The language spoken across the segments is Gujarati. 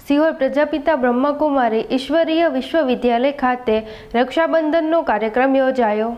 સિહોર પ્રજાપિતા બ્રહ્મકુમારી ઈશ્વરીય વિશ્વવિદ્યાલય ખાતે રક્ષાબંધનનો કાર્યક્રમ યોજાયો।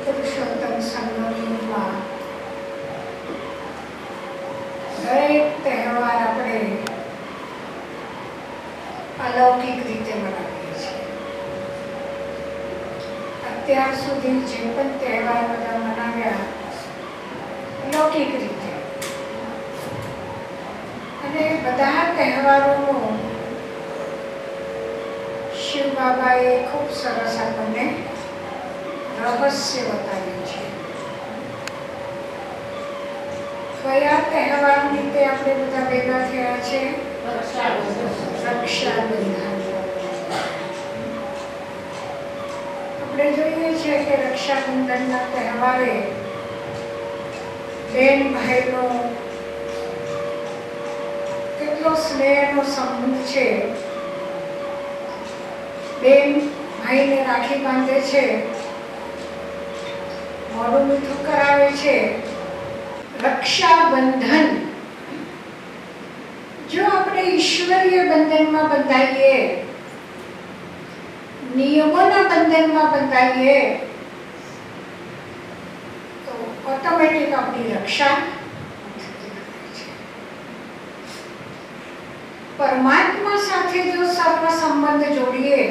પુરુષોત્તમ સંગમમાં દરેક તહેવાર આપણે અલૌકિક રીતે મનાવીએ છીએ। અત્યાર સુધી જે પણ તહેવાર બધા મનાવ્યા અલૌકિક રીતે, અને બધા તહેવારોનો શિવ બાબાએ ખૂબ સરસ આપણને રહસ્ય બતાવ્યું છે। કયા તહેવાર નિમિત્તે આપણે બધા ભેગા થયા છે? રક્ષાબંધન। આપણે જોઈએ છીએ કે રક્ષાબંધનના તહેવારે બેન ભાઈનો કેટલો સ્નેહનો સંબંધ છે। બેન ભાઈને રાખી બાંધે છે, મોઢું મીઠું કરાવે છે। રક્ષાબંધન જો આપણે ઈશ્વરીય બંધનમાં બંધાઈએ, નિયમોના બંધનમાં બંધાઈએ તો ઓટોમેટિક આપણી રક્ષા છે। પરમાત્મા સાથે જો સર્વ સંબંધ જોડીએ,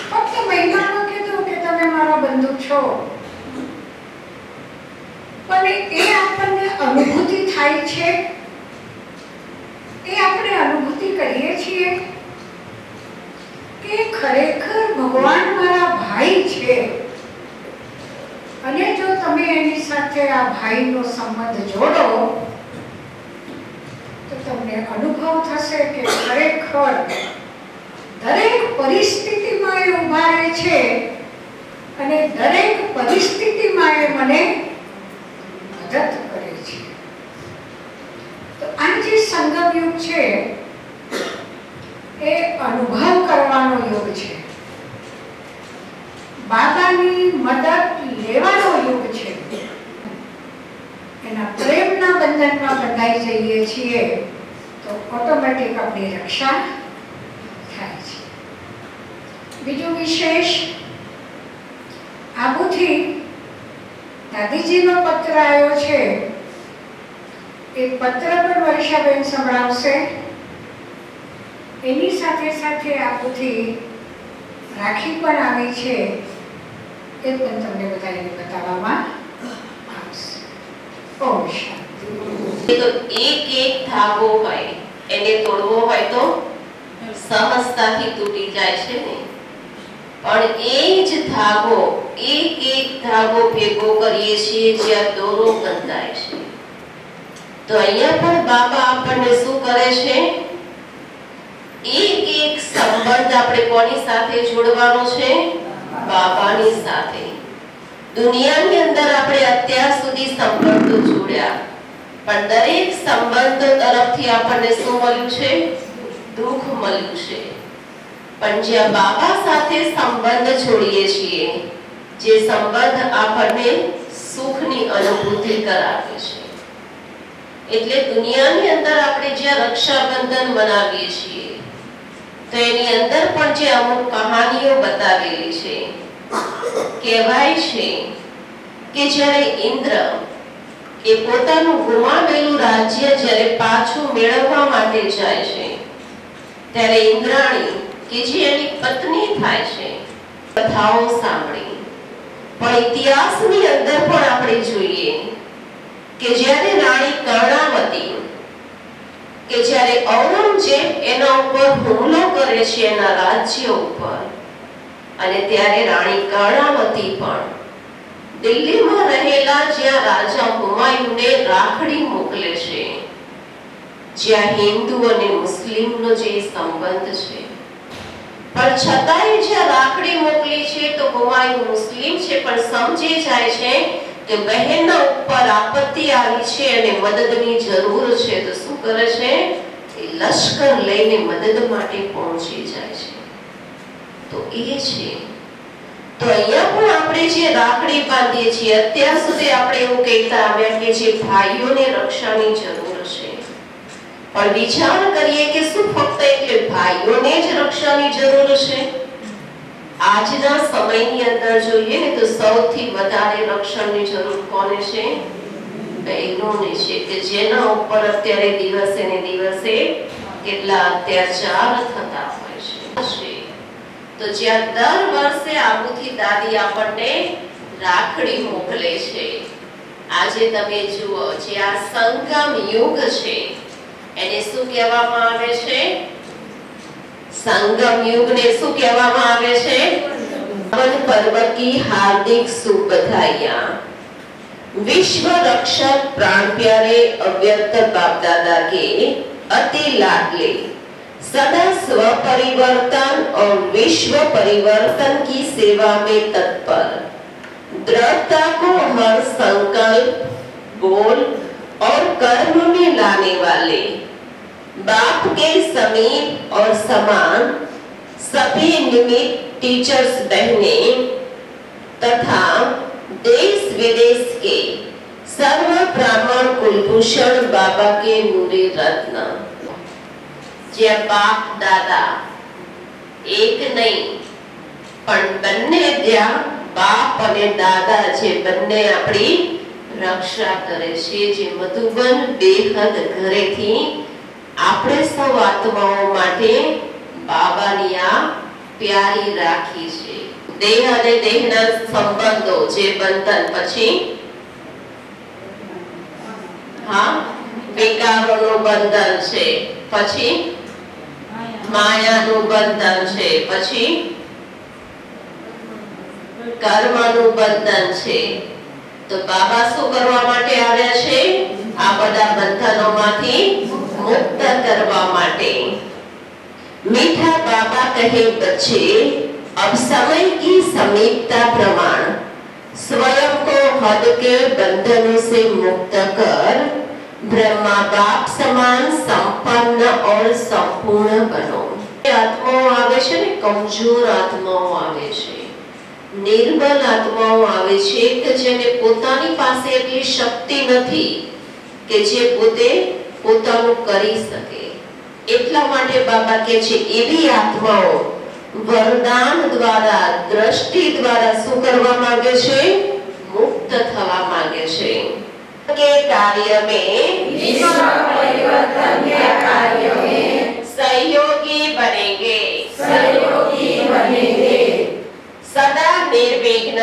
ફક્ત મહિમામાં કીધું કે તમે મારા બંધુ છો, પણ એ આપણને અનુભૂતિ થાય છે, એ આપણે અનુભૂતિ કરીએ છીએ કે ખરેખર ભગવાન મારા ભાઈ છે। અને જો તમે એની સાથે આ ભાઈનો સંબંધ જોડો તો તમને અનુભવ થશે કે ખરેખર દરેક પરિસ્થિતિમાં એ ઉભા રહે છે અને દરેક પરિસ્થિતિમાં એ મને મદદ કરે છે। તો આ જે સંગમ યુગ છે એ અનુભવ કરવાનો યુગ છે, બાબાની મદદ લેવાનો યુગ છે। એના પ્રેમના બંધનમાં બંધાઈ જઈએ છીએ તો ઓટોમેટિક આપણી રક્ષા થાય છે। બીજું વિશેષ, આબુથી દાદીજીનો પત્ર આવ્યો છે, એ પત્ર પણ વર્ષાબેન સંભળાવશે। એની સાથે સાથે આબુથી રાખી પણ આવી છે, એ પણ તમને બધાને બતાવવામાં આવશે। ઓમ શાંતિ। તો એક ધાગો હોય એને તોડવો હોય તો સહજતાથી તૂટી જાય છે ને, પણ એ જ ધાગો એક ધાગો ભેગો કરીએ છીએ જ્યાં દોરો બંધાય છે। તો અહીંયા પણ બાબા આપણને શું કરે છે? એક સંબંધ આપણે કોની સાથે જોડવાનો છે? બાબાની સાથે। દુનિયાની અંદર આપણે અત્યાર સુધી સંબંધો જોડ્યા, પણ દરેક સંબંધો તરફથી આપણને શું મળ્યું છે? દુઃખ મળ્યું છે। પણ જ્યાં બાબા સાથે સંબંધ જોડીએ છીએ, જે સંબંધ આપણને સુખની અનુભૂતિ કરાવે છે, એટલે દુનિયાની અંદર આપણે જ્યાં રક્ષાબંધન મનાવીએ છીએ તો એની અંદર પણ જે અમુક કહાનીઓ બતાવેલી છે, કહેવાય છે કે જ્યારે ઇન્દ્ર એ પોતાનું ગુમાવેલું રાજ્ય જ્યારે પાછું મેળવવા માટે જાય છે, ત્યારે ઇન્દ્રાણી કે જે એની પત્ની થાય છે, કથાઓ સાંભળી, પણ ઇતિહાસની અંદર પણ આપણે જોઈએ કે જ્યારે રાણી કર્ણાવતી કે જ્યારે ઔરંગઝેબ એના ઉપર હુમલો કરે છે એના રાજ્ય ઉપર, અને ત્યારે રાણી કર્ણાવતી પણ દિલ્હીમાં રહેલા જ્યાં રાજા હુમાયુને રાખડી મોકલે છે, જ્યાં હિન્દુ અને મુસ્લિમનો જે સંબંધ છે, પણ છતાંય જ્યાં રાખડી મોકલી છે તો હુમાયુન મુસ્લિમ છે પણ સમજી જાય છે કે બહેનના ઉપર આપત્તિ આવી છે અને મદદની જરૂર છે, તો શું કરે છે? એ લશ્કર લઈને મદદ માટે પહોંચી જાય છે. તો એ છે. તો અહીંયા પણ આપણે જે રાખડી બાંધીએ છીએ, અત્યાર સુધી આપણે એવું કહેતા આવ્યા કે જે ભાઈઓને રક્ષાની જરૂર છે, પણ વિચાર કરીએ કે શું ફક્ત એટલે ભાઈઓને જ રક્ષાની જરૂર છે? આજના સમયની અંદર જોઈએ ને તો સૌથી વધારે રક્ષણની જરૂર કોને છે? બહેનોને છે, કે જેના ઉપર અત્યારે દિવસે ને દિવસે કેટલા અત્યાચાર થતા હોય છે. તો જ્યાં દર વર્ષે આબુથી દાદી આપણને રાખડી મોકલે છે, આજે તમે જુઓ જે આ સંગમ યુગ છે એને શું કહેવામાં આવે છે? संगम युग ने શું કહેવામાં આવે છે? पावन पर्व की हार्दिक शुभकामनाएं। विश्व रक्षक प्राण प्यारे अव्यक्त बाप दादा के अति लाडले सदा स्व परिवर्तन और विश्व परिवर्तन की सेवा में तत्पर, दृढ़ता को हर संकल्प, बोल और कर्म में लाने वाले बाप के समीप और समान सभी निमित्त टीचर्स बहने तथा देश विदेश के सर्व ब्राह्मण कुलभूषण बाबा के नूरे रत्न, जे बाप दादा एक नहीं पण बन्ने ज्या बाप अने दादा जे बन्ने अपनी रक्षा करे छे, जे मधुबन बेहद घरेथी આપણે સૌ આત્માઓ માટે બાબાની આ પ્યારી રાખી છે. દેહ અને દેહના સંબંધો જે બંધન પછી વિકારોનું બંધન છે, પછી માયાનું બંધન છે, પછી કર્મનું બંધન છે. તો બાબા શું કરવા માટે આવ્યા છે? આ બધા બંધનોમાંથી मुक्त करवा माटे। मीठा बाबा कहे बच्चे, अब समय की समीपता प्रमाण स्वयं को हद के बंधनों से मुक्त कर ब्रह्मा बाप समान संपन्न और संपूर्ण बनो। आत्माओं आवे छे ने कमजोर आत्माओं आवे छे, निर्बल आत्माओं आवे छे के जेने पोतानी पासे એટલી શક્તિ નથી કે જે પોતે પોતાનું કરી શકે. એટલા માટે બાબા કહે છે એવી આત્માઓ વરદાન દ્વારા, દ્રષ્ટિ દ્વારા શું કરવા માંગે છે? મુક્ત થવા માંગે છે. के कार्य में विश्व परिवर्तन के कार्य में सहयोगी बनेंगे, सदा निर्विघ्न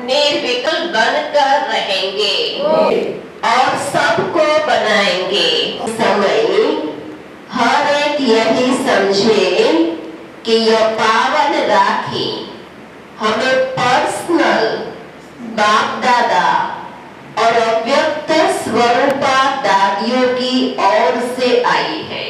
निर्विकल्प बनकर रहेंगे और सबको बनाएंगे. समय हर एक यही समझे कि यह पावन राखी हमें पर्सनल बाप दादा और अव्यक्त स्वरूपा दादियों की ओर से आई है.